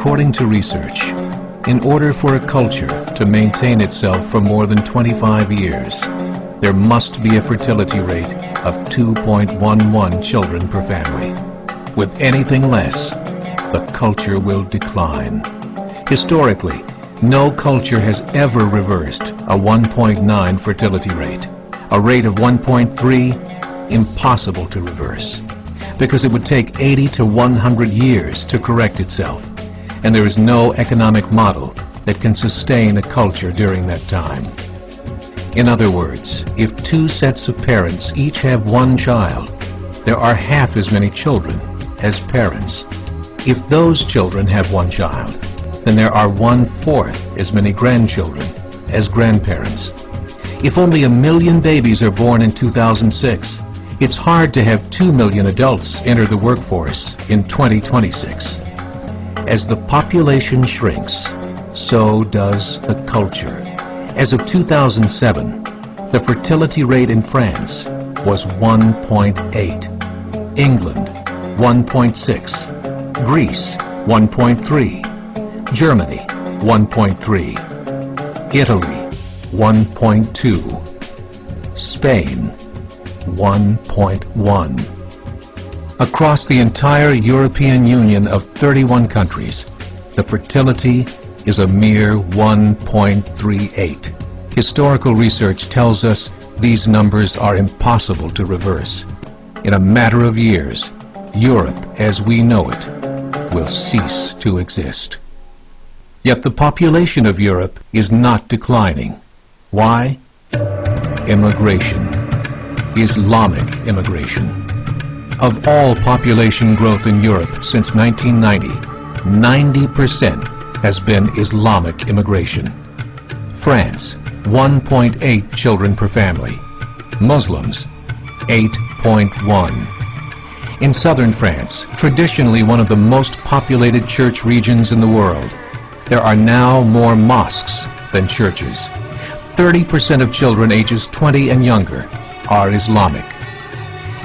According to research, in order for a culture to maintain itself for more than 25 years, there must be a fertility rate of 2.11 children per family. With anything less, the culture will decline. Historically, no culture has ever reversed a 1.9 fertility rate. A rate of 1.3, impossible to reverse, because it would take 80 to 100 years to correct itself, and there is no economic model that can sustain a culture during that time. In other words, if two sets of parents each have one child, there are half as many children as parents. If those children have one child, then there are 1/4 as many grandchildren as grandparents. If only 1 million babies are born in 2006, it's hard to have 2 million adults enter the workforce in 2026. As the population shrinks, so does the culture. As of 2007, the fertility rate in France was 1.8, England 1.6, Greece 1.3, Germany 1.3, Italy 1.2, Spain 1.1. Across the entire European Union of 31 countries, the fertility is a mere 1.38. Historical research tells us these numbers are impossible to reverse. In a matter of years, Europe as we know it will cease to exist. Yet the population of Europe is not declining. Why? Immigration. Islamic immigration. Of all population growth in Europe since 1990, 90% has been Islamic immigration. France, 1.8 children per family. Muslims, 8.1. In southern France, traditionally one of the most populated church regions in the world, there are now more mosques than churches. 30% of children ages 20 and younger are Islamic.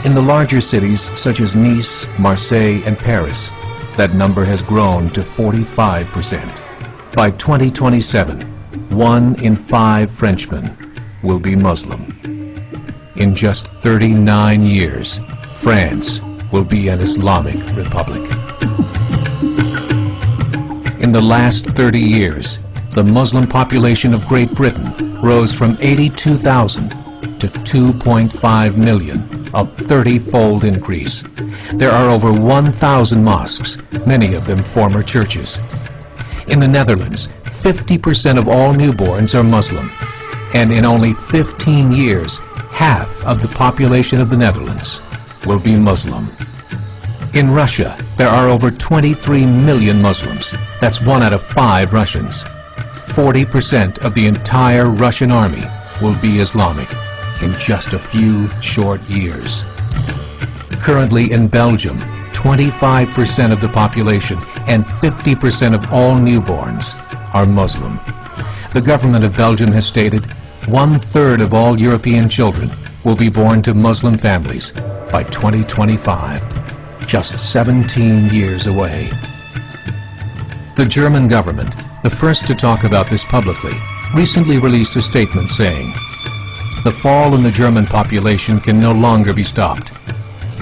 In the larger cities such as Nice, Marseille, and Paris, that number has grown to 45%. By 2027, 1 in 5 Frenchmen will be Muslim. In just 39 years, France will be an Islamic republic. In the last 30 years, the Muslim population of Great Britain rose from 82,000 to 2.5 million, a 30-fold increase. There are over 1,000 mosques, many of them former churches. In the Netherlands, 50% of all newborns are Muslim, and in only 15 years, half of the population of the Netherlands will be Muslim. In Russia, there are over 23 million Muslims. That's 1 out of 5 Russians. 40% of the entire Russian army will be Islamic in just a few short years. Currently in Belgium, 25% of the population and 50% of all newborns are Muslim. The government of Belgium has stated 1/3 of all European children will be born to Muslim families by 2025, just 17 years away. The German government, the first to talk about this publicly, recently released a statement saying, "The fall in the German population can no longer be stopped.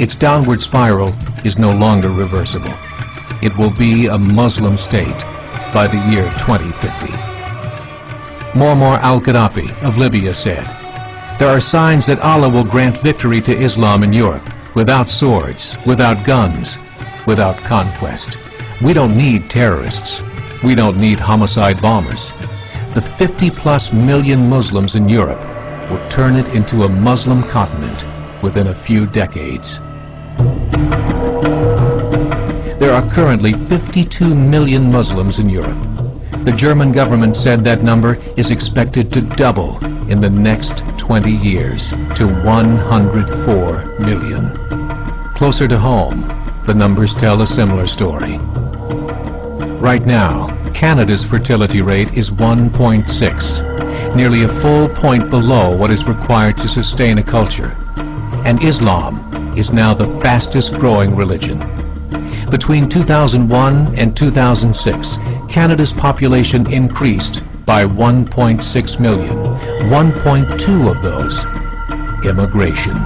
Its downward spiral is no longer reversible. It will be a Muslim state by the year 2050. Muammar al-Gaddafi of Libya said, "There are signs that Allah will grant victory to Islam in Europe, without swords, without guns, without conquest. We don't need terrorists. We don't need homicide bombers. The 50+ million Muslims in Europe will turn it into a Muslim continent within a few decades." There are currently 52 million Muslims in Europe. The German government said that number is expected to double in the next 20 years to 104 million. Closer to home, the numbers tell a similar story. Right now, Canada's fertility rate is 1.6, nearly a full point below what is required to sustain a culture. And Islam is now the fastest growing religion. Between 2001 and 2006, Canada's population increased by 1.6 million, 1.2 of those immigration.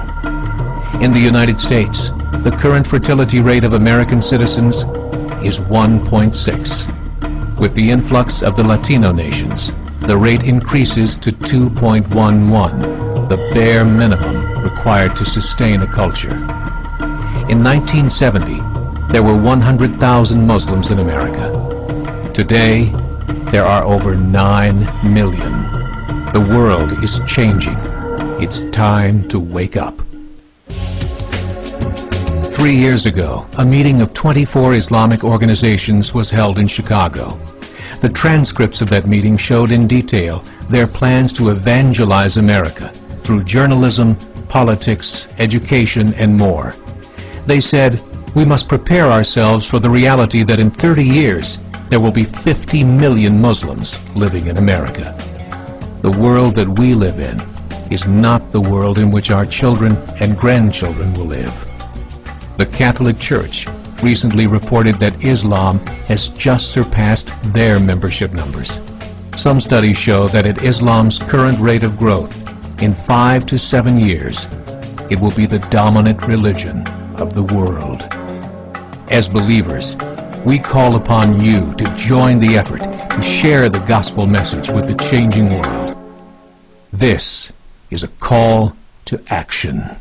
In the United States, the current fertility rate of American citizens is 1.6. With the influx of the Latino nations, the rate increases to 2.11, the bare minimum required to sustain a culture. In 1970, there were 100,000 Muslims in America. Today, there are over 9 million. The world is changing. It's time to wake up. 3 years ago, a meeting of 24 Islamic organizations was held in Chicago. The transcripts of that meeting showed in detail their plans to evangelize America through journalism, politics, education, and more. They said, we must prepare ourselves for the reality that in 30 years, there will be 50 million Muslims living in America. The world that we live in is not the world in which our children and grandchildren will live. The Catholic Church recently reported that Islam has just surpassed their membership numbers. Some studies show that at Islam's current rate of growth, in 5 to 7 years, it will be the dominant religion of the world. As believers, we call upon you to join the effort to share the gospel message with the changing world. This is a call to action.